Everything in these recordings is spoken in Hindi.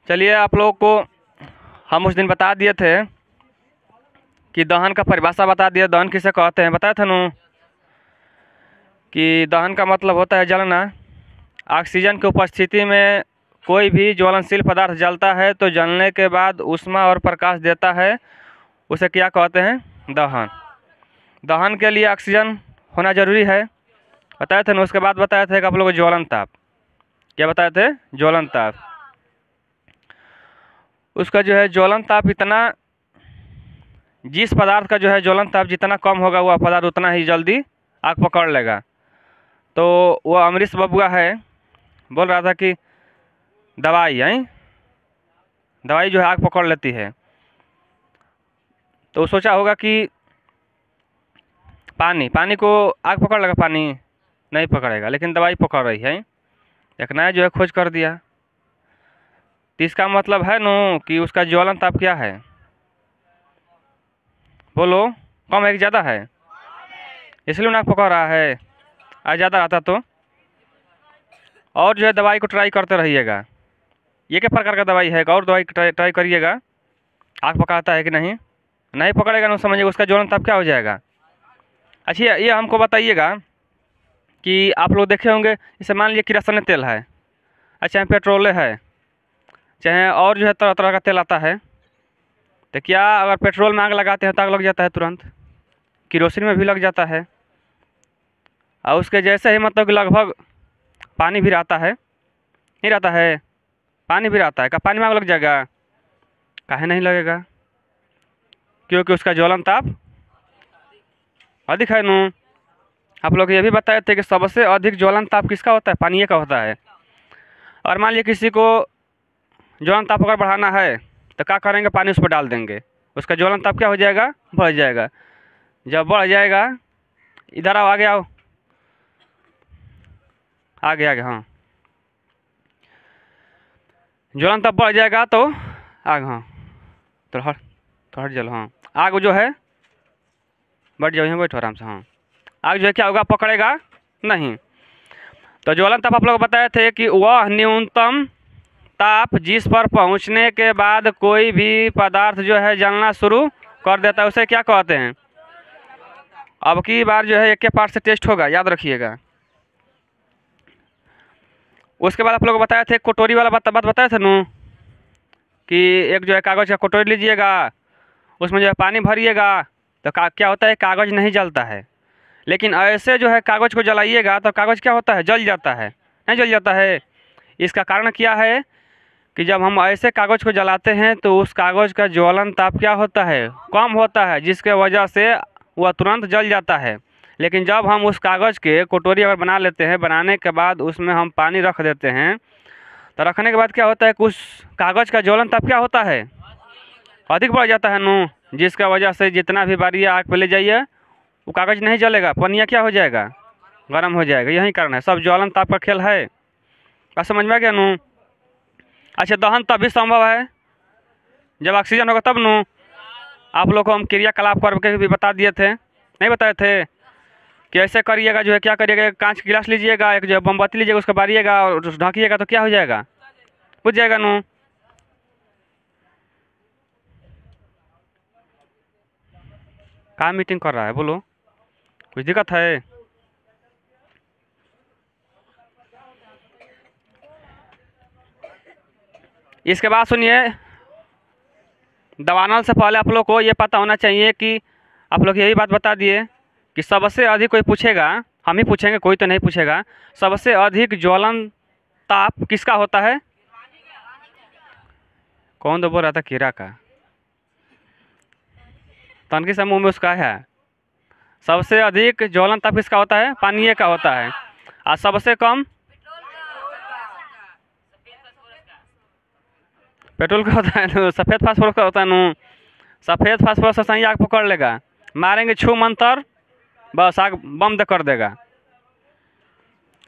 चलिए, आप लोगों को हम उस दिन बता दिए थे कि दहन का परिभाषा बता दिया। दहन किसे कहते हैं बताया था नू कि दहन का मतलब होता है जलना। ऑक्सीजन की उपस्थिति में कोई भी ज्वलनशील पदार्थ जलता है तो जलने के बाद ऊष्मा और प्रकाश देता है, उसे क्या कहते हैं? दहन। दहन के लिए ऑक्सीजन होना जरूरी है, बताए थे ना। उसके बाद बताए थे कि आप लोग ज्वलन ताप। क्या बताए थे? ज्वलन ताप। उसका जो है ज्वलन ताप इतना, जिस पदार्थ का जो है ज्वलन ताप जितना कम होगा वह पदार्थ उतना ही जल्दी आग पकड़ लेगा। तो वह अमरीश बबुआ है, बोल रहा था कि दवाई है, दवाई जो है आग पकड़ लेती है। तो सोचा होगा कि पानी को आग पकड़ लेगा, पानी नहीं पकड़ेगा, लेकिन दवाई पकड़ रही है। एक नया जो है खोज कर दिया। तो इसका मतलब है नो कि उसका ज्वलन ताप क्या है? बोलो, कम है कि ज़्यादा है? इसलिए आग पकड़ रहा है। आज ज़्यादा आता तो और जो है दवाई को ट्राई करते रहिएगा। ये क्या प्रकार का दवाई है? और दवाई ट्राई करिएगा, आग पकड़ता है कि नहीं। नहीं पकड़ेगा ना, समझिएगा उसका ज्वलन ताप क्या हो जाएगा। अच्छा, ये हमको बताइएगा कि आप लोग देखे होंगे, जैसे मान लीजिए किरासन तेल है, अच्छा पेट्रोल है, चाहे और जो है तरह तरह का तेल आता है। तो क्या अगर पेट्रोल में आग लगाते हैं तो आग लग जाता है तुरंत? किरोसिन में भी लग जाता है। और उसके जैसे ही मतलब कि लगभग पानी भी रहता है, नहीं रहता है? पानी भी रहता है। क्या पानी में आग लग जाएगा? काहे नहीं लगेगा? क्योंकि उसका ज्वलन ताप अधिक है नू। आप लोग ये भी बताए थे कि सबसे अधिक ज्वलन ताप किसका होता है? पानी का होता है। और मान लीजिए किसी को ज्वलन ताप अगर बढ़ाना है तो क्या करेंगे? पानी उस पर डाल देंगे, उसका ज्वलन ताप क्या हो जाएगा? बढ़ जाएगा। जब बढ़ जाएगा, इधर आओ, आगे आओ, आगे आगे, हाँ। ज्वलन ताप बढ़ जाएगा तो आग, हाँ तो हट जलो, हाँ। आग जो है बढ़ जाओ, यहाँ बैठो आराम से, हाँ। आग जो है क्या होगा? पकड़ेगा नहीं। तो ज्वलन ताप आप लोग बताए थे कि वह न्यूनतम ताप जिस पर पहुंचने के बाद कोई भी पदार्थ जो है जलना शुरू कर देता है, उसे क्या कहते हैं? अब की बार जो है एक के पार्ट से टेस्ट होगा, याद रखिएगा। उसके बाद आप लोग बताए थे कटोरी वाला बात बताए थे नू कि एक जो है कागज़ का कटोरी लीजिएगा, उसमें जो है पानी भरिएगा तो क्या होता है? कागज़ नहीं जलता है। लेकिन ऐसे जो है कागज़ को जलाइएगा तो कागज़ क्या होता है? जल जाता है, नहीं जल जाता है। इसका कारण क्या है कि जब हम ऐसे कागज़ को जलाते हैं तो उस कागज़ का ज्वलन ताप क्या होता है? कम होता है, जिसके वजह से वह तुरंत जल जाता है। लेकिन जब हम उस कागज़ के कटोरी अगर बना लेते हैं, बनाने के बाद उसमें हम पानी रख देते हैं, तो रखने के बाद क्या होता है कि उस कागज़ का ज्वलन ताप क्या होता है? अधिक बढ़ जाता है नू, जिसका वजह से जितना भी बारी आग पे ले जाइए वो कागज़ नहीं जलेगा, पनिया क्या हो जाएगा? गर्म हो जाएगा। यही कारण है, सब ज्वलन ताप का खेल है। क्या समझ में आ गया नू? अच्छा, दहन तभी संभव है जब ऑक्सीजन होगा, तब नू। आप लोग को हम क्रियाकलाप करके भी बता दिए थे, नहीं बताए थे कि ऐसे करिएगा। जो है क्या करिएगा, एक कांच की गिलास लीजिएगा, एक जो है मोमबत्ती लीजिएगा, उसको बारिएगा और ढकिएगा तो क्या हो जाएगा? बुझ जाएगा नू। कहाँ मीटिंग कर रहा है? बोलो, कुछ दिक्कत है? इसके बाद सुनिए, दबानल से पहले आप लोग को ये पता होना चाहिए कि आप लोग यही बात बता दिए कि सबसे अधिक, कोई पूछेगा, हम ही पूछेंगे, कोई तो नहीं पूछेगा, सबसे अधिक ज्वलन ताप किसका होता है? कौन तो बोल रहा था? कीड़ा का। तनकी से मुँह में उसका है। सबसे अधिक ज्वलन ताप किसका होता है? पानी का होता है। और सबसे कम पेट्रोल का होता है नू। सफ़ेद फास्फोरस का होता है नू। सफ़ेद फास्फोरस से ही आग पकड़ लेगा। मारेंगे छू मंतर, बस आग बम दे कर देगा।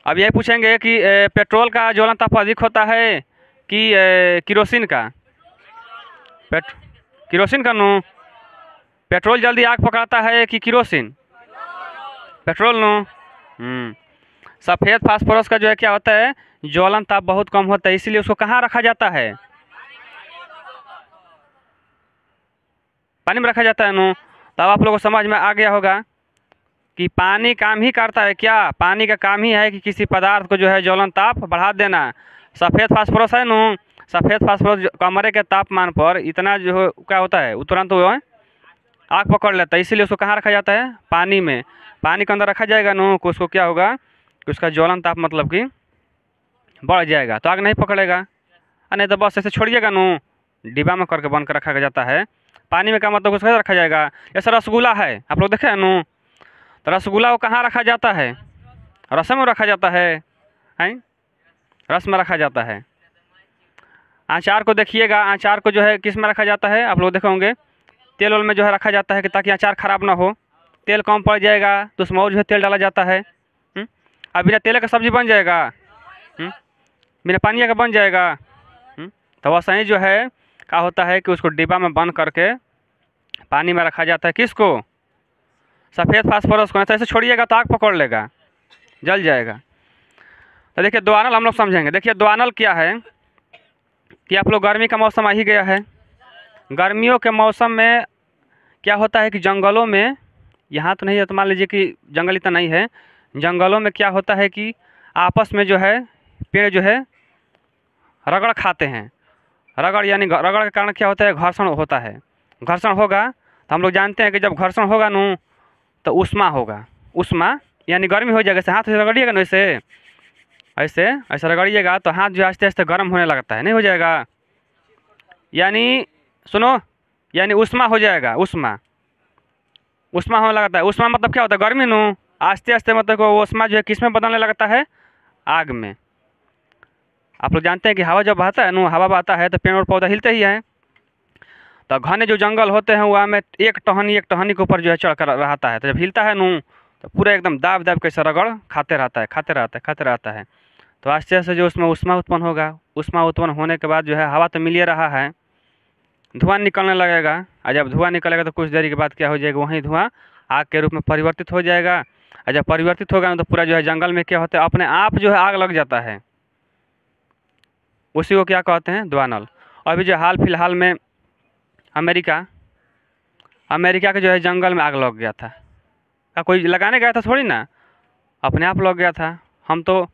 अब यही पूछेंगे कि पेट्रोल का ज्वलन ताप अधिक होता है कि किरोसिन का? किरोसिन का नू। पेट्रोल जल्दी आग पकड़ता है कि किरोसिन? पेट्रोल नू। सफ़ेद फास्फोरस का जो है क्या होता है? ज्वलन ताप बहुत कम होता है, इसीलिए उसको कहाँ रखा जाता है? पानी में रखा जाता है नू। तब आप लोगों को समझ में आ गया होगा कि पानी काम ही करता है क्या। पानी का काम ही है कि किसी पदार्थ को जो है ज्वलन ताप बढ़ा देना। सफ़ेद फास्फोरस है नू, सफ़ेद फास्फोरस कमरे के तापमान पर इतना जो क्या होता है वो तुरंत वो आग पकड़ लेता है, इसीलिए उसको कहाँ रखा जाता है, पानी में। पानी के अंदर रखा जाएगा नू, को उसको क्या होगा कि उसका ज्वलन ताप मतलब कि बढ़ जाएगा, तो आग नहीं पकड़ेगा। नहीं तो बस ऐसे छोड़िएगा नू, डिब्बा में करके बंद कर रखा जाता है। पानी में का मतलब उसको रखा जाएगा। जैसे रसगुल्ला है, आप लोग देखे हैं नू, तो रसगुल्ला को कहाँ रखा जाता है, रस में रखा जाता है, हैं रस में रखा जाता है। अचार को देखिएगा, अचार को जो है किस में रखा जाता है, आप लोग देखे होंगे तेल में जो है रखा जाता है कि ताकि अचार ख़राब ना हो। तेल कम पड़ जाएगा तो उसमें और जो है तेल डाला जाता है। अब बिना तेल का सब्ज़ी बन जाएगा, बिना पानी का बन जाएगा। तो वैसा ही जो है क्या होता है कि उसको डिब्बा में बंद करके पानी में रखा जाता है। किसको, सफ़ेद फास्फोरस को। ऐसे छोड़िएगा तो आग पकड़ लेगा, जल जाएगा। तो देखिए द्वानल हम लोग समझेंगे। देखिए द्वानल क्या है कि आप लोग गर्मी का मौसम आ ही गया है। गर्मियों के मौसम में क्या होता है कि जंगलों में, यहाँ तो नहीं है तो मान लीजिए कि जंगल इतना नहीं है, जंगलों में क्या होता है कि आपस में जो है पेड़ जो है रगड़ खाते हैं। रगड़ यानी रगड़ के कारण क्या होता है, घर्षण होता है। घर्षण होगा तो हम लोग जानते हैं कि जब घर्षण होगा नू तो उष्मा होगा। उष्मा यानी गर्मी हो जाएगा। ऐसे हाथ से रगड़िएगा ना, ऐसे ऐसे ऐसे रगड़िएगा तो हाथ जो आस्ते आस्ते गर्म होने लगता है, नहीं हो जाएगा, यानी सुनो, यानी उष्मा हो जाएगा। उष्मा उष्मा होने लगता है। उष्मा मतलब क्या होता है, गर्मी नू। आस्ते आस्ते मतलब को उष्मा जो है किस में बदलने लगता है, आग में। आप लोग जानते हैं कि हवा जब बहता है नू, हवा बहता है तो पेड़ और पौधा हिलते ही हैं। तो घने जो जंगल होते हैं वहाँ में एक टहनी के ऊपर जो है चढ़ कर रहता है। तो जब हिलता है नू तो पूरा एकदम दाब दाब कैसे रगड़ खाते रहता है, खाते रहता है। तो आस्ते आस्ते जो उसमें उष्मा उत्पन्न होगा। उष्मा उत्पन्न होने के बाद जो है हवा तो मिल ही रहा है, धुआं निकलने लगेगा। और जब धुआं निकलेगा तो कुछ देर के बाद क्या हो जाएगा, वही धुआं आग के रूप में परिवर्तित हो जाएगा। और जब परिवर्तित होगा ना तो पूरा जो है जंगल में क्या होता है, अपने आप जो है आग लग जाता है। उसी को क्या कहते हैं, द्वानल। अभी जो हाल फिलहाल में अमेरिका के जो है जंगल में आग लग गया था। क्या कोई लगाने गया था थोड़ी ना, अपने आप लग गया था। हम तो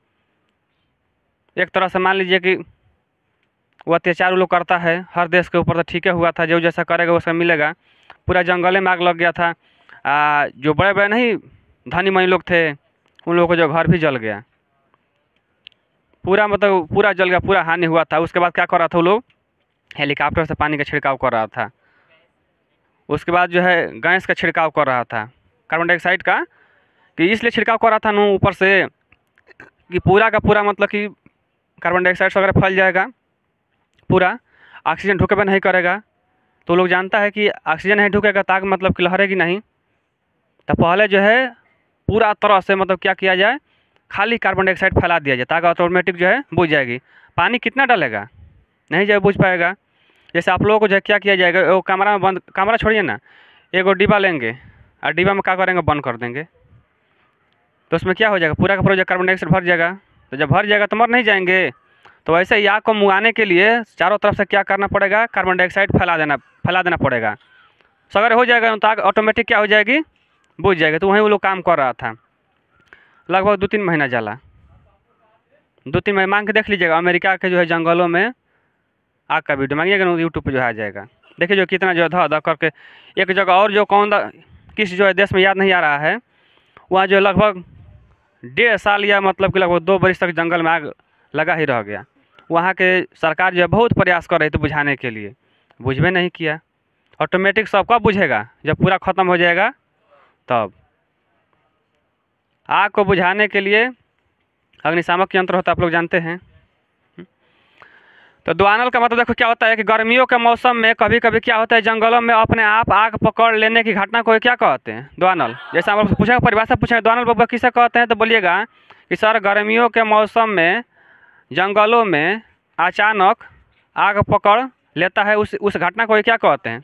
एक तरह से मान लीजिए कि वो अत्याचार वो लोग करता है हर देश के ऊपर, तो ठीक है हुआ था, जो जैसा करेगा वैसा मिलेगा। पूरा जंगल में आग लग गया था। जो बड़े बड़े नहीं धनी मनी लोग थे उन लोगों को जो घर भी जल गया, पूरा मतलब पूरा जल गया, पूरा हानि हुआ था। उसके बाद क्या कर रहा था वो लोग, हेलीकॉप्टर से पानी का छिड़काव कर रहा था। उसके बाद जो है गैस का छिड़काव कर रहा था, कार्बन डाइऑक्साइड का, कि इसलिए छिड़काव कर रहा था नू ऊपर से कि पूरा का पूरा मतलब कि कार्बन डाइऑक्साइड वगैरह फैल जाएगा, पूरा ऑक्सीजन ढुके नहीं करेगा। तो लोग जानता है कि ऑक्सीजन नहीं ढुकेगा तो आग मतलब कि लहरेगी नहीं। तो पहले जो है पूरा तरह से मतलब क्या किया जाए, खाली कार्बन डाइऑक्साइड फैला दिया जाए ताकि ऑटोमेटिक जो है बुझ जाएगी। पानी कितना डालेगा, नहीं जो है बुझ पाएगा। जैसे आप लोगों को जो है क्या किया जाएगा, वो कमरा में बंद, कमरा छोड़िए ना, एगो डिब्बा लेंगे और डिब्बा में क्या करेंगे, बंद कर देंगे। तो उसमें क्या हो जाएगा, पूरा का पूरा जो कार्बन डाइऑक्साइड भर जाएगा। तो जब भर जाएगा तो मर नहीं जाएंगे। तो वैसे ही आग को मुआने के लिए चारों तरफ से क्या करना पड़ेगा, कार्बन डाइऑक्साइड फैला देना पड़ेगा। तो अगर हो जाएगा तो आग ऑटोमेटिक क्या हो जाएगी, बुझ जाएगी। तो वहीं वो लोग काम कर रहा था लगभग 2-3 महीना जाला। 2-3 महीने मांग के देख लीजिएगा, अमेरिका के जो है जंगलों में आग का वीडियो मांगिएगा ना, यूट्यूब पे जो है आ जाएगा। देखिए जो कितना जो है धा धा करके एक जगह, और जो किस जो है देश में याद नहीं आ रहा है, वहाँ जो लगभग 1.5 साल या मतलब कि लगभग 2 बरस तक जंगल में आग लगा ही रह गया। वहाँ के सरकार जो है बहुत प्रयास कर रही थी बुझाने के लिए, बुझवे नहीं किया। ऑटोमेटिक सब कब बुझेगा, जब पूरा ख़त्म हो जाएगा तब। आग को बुझाने के लिए अग्निशामक यंत्र होता है, आप लोग जानते हैं। तो द्वानल का मतलब देखो क्या होता है कि गर्मियों के मौसम में कभी कभी क्या होता है, जंगलों में अपने आप आग पकड़ लेने की घटना को क्या कहते हैं, द्वानल। जैसे हम लोग पूछेंगे, परिभाषा पूछेंगे द्वानल बाबा किसे कहते हैं, तो बोलिएगा कि सर गर्मियों के मौसम में जंगलों में अचानक आग पकड़ लेता है, उस घटना को क्या कहते हैं,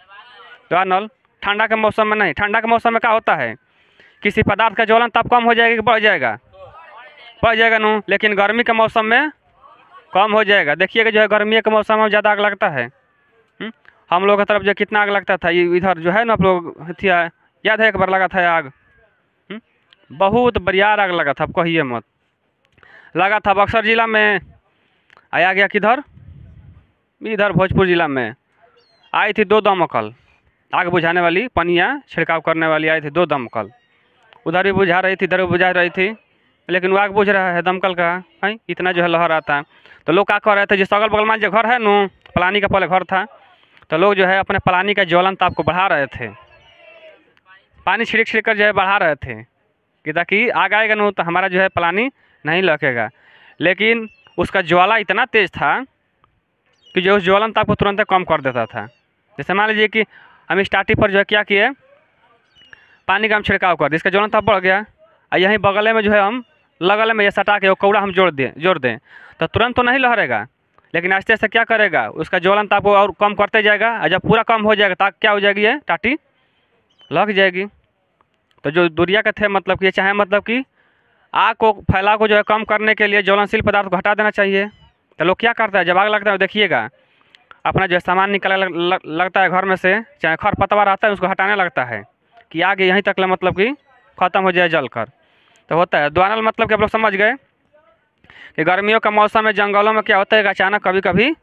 द्वानल। ठंडा के मौसम में नहीं, ठंडा के मौसम में क्या होता है, किसी पदार्थ का ज्वलन ताप कम हो जाएगा कि बढ़ जाएगा, बढ़ जाएगा नू। लेकिन गर्मी के मौसम में कम हो जाएगा। देखिएगा जो है गर्मी के मौसम में ज़्यादा आग लगता है। हम लोग की तरफ जो कितना आग लगता था, ये इधर जो है ना आप लोग हथिया, याद है एक बार लगा था आग, बहुत बरियार आग लगा था, आप कहिए मत। लगा था बक्सर जिला में, आया गया किधर, इधर भोजपुर जिला में। आई थी 2 दमकल, आग बुझाने वाली, पनिया छिड़काव करने वाली आई थी 2 दमकल, उधर भी बुझा रही थी, इधर भी बुझा रही थी, लेकिन वो आग बुझ रहा है, दमकल का है इतना जो है लहर आता है। तो लोग क्या कर रहे थे, जिस अगल बगल में जो घर है नू, पलानी का पहले घर था, तो लोग जो है अपने पलानी का ज्वलन ताप को बढ़ा रहे थे, पानी छिड़क छिड़क कर जो है बढ़ा रहे थे कि ताकि आग आएगा नू तो हमारा जो है पलानी नहीं लकेगा। लेकिन उसका ज्वाला इतना तेज़ था कि जो उस ज्वलन ताप को तुरंत कम कर देता था। जैसे मान लीजिए कि हम स्टार्टिंग पर जो है क्या किए, पानी का हम छिड़काव कर दिए, इसका ज्वलन ताप बढ़ गया, और यहीं बगल में जो है हम लगल में ये सटा के वो कौड़ा हम जोड़ दें तो तुरंत तो नहीं लहरेगा, लेकिन आस्ते आस्ते क्या करेगा, उसका ज्वलन ताप को और कम करते जाएगा, और जब पूरा कम हो जाएगा ताप क्या हो जाएगी, ये टाटी लग जाएगी। तो जो दूरिया के थे मतलब कि चाहे मतलब कि आग को फैलाव को जो है कम करने के लिए ज्वलनशील पदार्थ को हटा देना चाहिए। तो लोग क्या करता है, जब आग लगता है देखिएगा अपना जो सामान निकालने लगता है घर में से, चाहे खर पतवार आता है उसको हटाने लगता है कि आगे यहीं तक मतलब कि ख़त्म हो जाए जल कर। तो होता है द्वानल, मतलब कि आप लोग समझ गए कि गर्मियों का मौसम में जंगलों में क्या होता है कि अचानक कभी कभी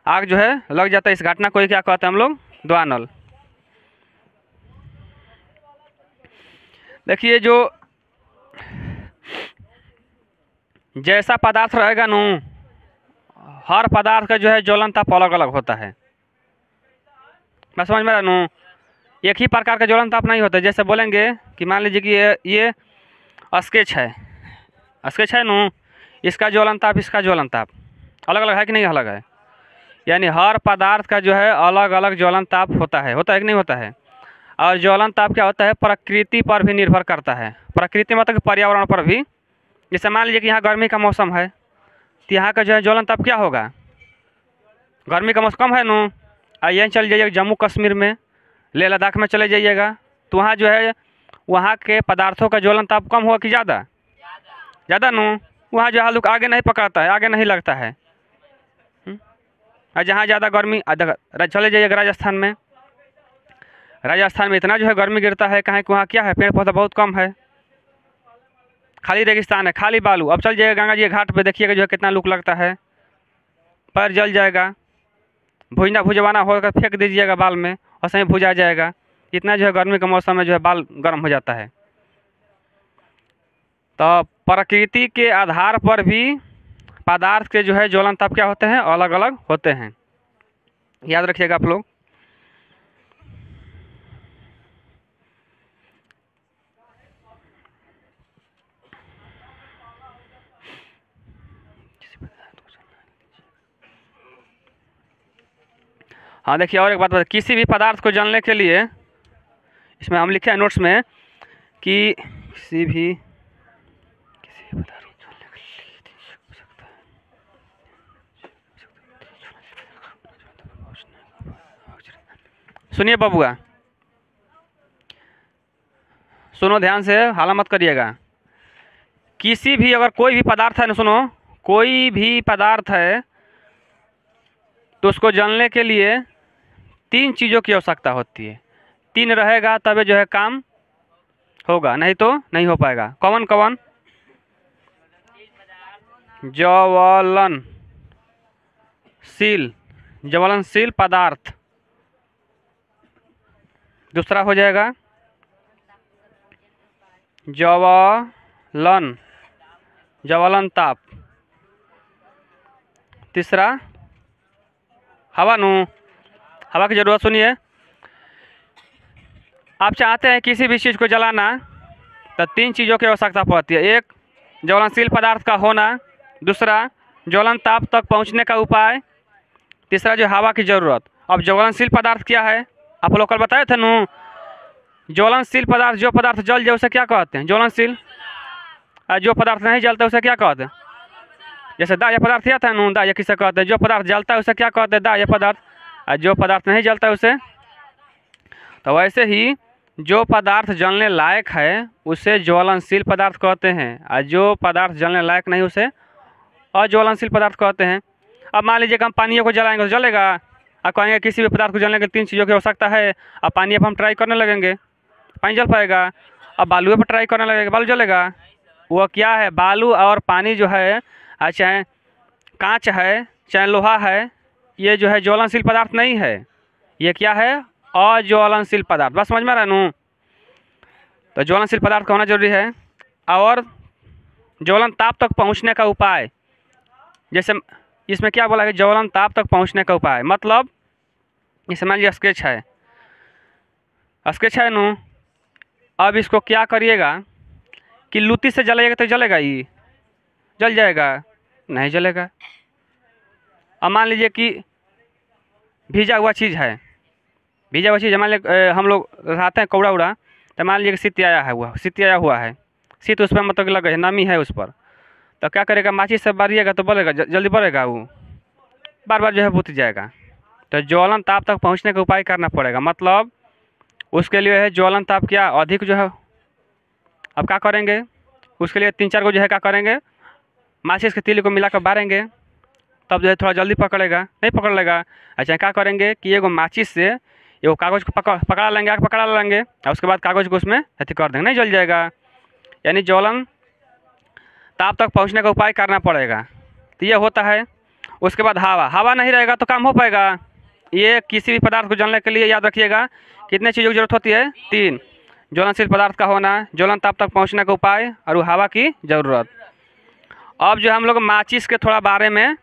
आग जो है लग जाता है। इस घटना को ही क्या कहते हैं हम लोग, द्वानल। देखिए जो जैसा पदार्थ रहेगा नू, हर पदार्थ का जो है ज्वलन ताप अलग अलग होता है। मैं समझ में रहा नू, एक ही प्रकार का ज्वलन ताप नहीं होता। जैसे बोलेंगे कि मान लीजिए कि ये स्केच है नू, इसका ज्वलन ताप इसका ज्वलन ताप अलग अलग है कि नहीं अलग है, यानी हर पदार्थ का जो है अलग अलग ज्वलन ताप होता है कि नहीं होता है। और ज्वलन ताप क्या होता है, प्रकृति पर भी निर्भर करता है। प्रकृति मतलब कि पर्यावरण पर भी। जैसे मान लीजिए कि यहाँ गर्मी का मौसम है तो यहाँ का जो है ज्वलन ताप क्या होगा, गर्मी का मौसम कम है नू, यहीं चल जाइएगा जम्मू कश्मीर में, लेह लद्दाख में चले जाइएगा तो वहाँ जो है वहाँ के पदार्थों का ज्वलन ताप कम होगा कि ज़्यादा नू, वहाँ जो है आगे नहीं पकड़ता है, आगे नहीं लगता है। और जहाँ ज़्यादा गर्मी चले जाइएगा राजस्थान में इतना जो है गर्मी गिरता है, कहीं कि वहाँ क्या है, पेड़ पौधा बहुत कम है, खाली रेगिस्तान है, खाली बालू। अब चल जाइएगा गंगा जी के घाट पे देखिएगा जो है कितना लू लगता है, पैर जल जाएगा, भुजवाना होकर फेंक दीजिएगा बाल में और सही भुजा जाएगा। इतना जो है गर्मी के मौसम में जो है बाल गर्म हो जाता है। तो प्रकृति के आधार पर भी पदार्थ के जो है ज्वलन ताप क्या होते हैं, अलग अलग होते हैं, याद रखिएगा आप लोग। हाँ देखिए और एक बात बता, किसी भी पदार्थ को जानने के लिए इसमें हम लिखे हैं नोट्स में कि किसी भी पदार्थ को जानने के लिए, सुनिए बबुआ, सुनो ध्यान से, हाला मत करिएगा। किसी भी अगर कोई भी पदार्थ है ना, सुनो, कोई भी पदार्थ है तो उसको जानने के लिए 3 चीज़ों की आवश्यकता होती है। 3 रहेगा तभी जो है काम होगा, नहीं तो नहीं हो पाएगा। कौन कौन, ज्वलनशील पदार्थ, दूसरा हो जाएगा ज्वलन ताप, तीसरा हवा नू, हवा की ज़रूरत। सुनिए, आप चाहते हैं किसी भी चीज़ को जलाना तो 3 चीज़ों की आवश्यकता पड़ती है। एक, ज्वलनशील पदार्थ का होना, दूसरा ज्वलन ताप तक पहुंचने का उपाय, तीसरा जो हवा की ज़रूरत। अब ज्वलनशील पदार्थ क्या है, आप लोग कल बताए थे नू, ज्वलनशील पदार्थ जो पदार्थ जल जाए उसे क्या कहते हैं, ज्वलनशील। और जो पदार्थ नहीं जलता उसे क्या कहते हैं, जैसे दाह्य पदार्थ क्या था नू, दाह्य किसे कहते हैं, जो पदार्थ जलता है उसे क्या कहते हैं, दाह्य पदार्थ। और जो पदार्थ नहीं जलता है उसे, तो वैसे ही जो पदार्थ जलने लायक है उसे ज्वलनशील पदार्थ कहते हैं, और जो पदार्थ जलने लायक नहीं उसे अज्वलनशील पदार्थ कहते हैं। अब मान लीजिए कि हम पानियों को जलाएंगे तो जलेगा, आप कहेंगे किसी भी पदार्थ को जलने के लिए 3 चीज़ों की आवश्यकता है। अब पानी अब हम ट्राई करने लगेंगे, पानी जल पाएगा। अब बालुए पर ट्राई करने लगेंगे, बालू जलेगा। वो क्या है, बालू और पानी जो है, चाहे कांच है चाहे लोहा है, ये जो है ज्वलनशील पदार्थ नहीं है। ये क्या है, अज्वलनशील पदार्थ। बस समझ में आ रहा है नू। तो ज्वलनशील पदार्थ का होना जरूरी है। और ज्वलन ताप तक पहुंचने का उपाय, जैसे इसमें क्या बोला है, ज्वलन ताप तक पहुंचने का उपाय। मतलब जैसे मान लीजिए स्केच है, स्केच है नू। अब इसको क्या करिएगा कि लुत्ती से जलाइएगा तो जलेगा, ये जल जाएगा? नहीं जलेगा। अब मान लीजिए कि भीजा हुआ चीज़ है, भीजा हुआ चीज़ मान लीजिए हम लोग रहते हैं कौड़ा उड़ा, तो मान लीजिए कि सितियाया हुआ है, शीत उस पर मतलब कि लग है, नमी है उस पर। तो क्या करेगा, माचिस से बारिएगा तो बलेगा, जल्दी बढ़ेगा, वो बार बार जो है बुझ जाएगा। तो ज्वलन ताप तक पहुंचने का उपाय करना पड़ेगा। मतलब उसके लिए है ज्वलन ताप क्या अधिक जो है। अब क्या करेंगे, उसके लिए 3-4 को जो है क्या करेंगे, माचिस के तीली को मिलाकर बारेंगे, तब जो है थोड़ा जल्दी पकड़ेगा, नहीं पकड़ लेगा। अच्छा क्या करेंगे कि एगो माचिस से एगो कागज़ को पकड़ा लेंगे, आग पकड़ा लेंगे, और उसके बाद कागज़ को उसमें अथी कर देंगे, नहीं जल जाएगा। यानी ज्वलन ताप तक पहुंचने का उपाय करना पड़ेगा। तो ये होता है। उसके बाद हवा नहीं रहेगा तो काम हो पाएगा। ये किसी भी पदार्थ को जलने के लिए याद रखिएगा कितने चीज़ों की जरूरत होती है, 3। ज्वलनशील पदार्थ का होना, ज्वलन ताप तक पहुंचने का उपाय, और वो हवा की ज़रूरत। अब जो हम लोग माचिस के थोड़ा बारे में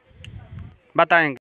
बताएंगे।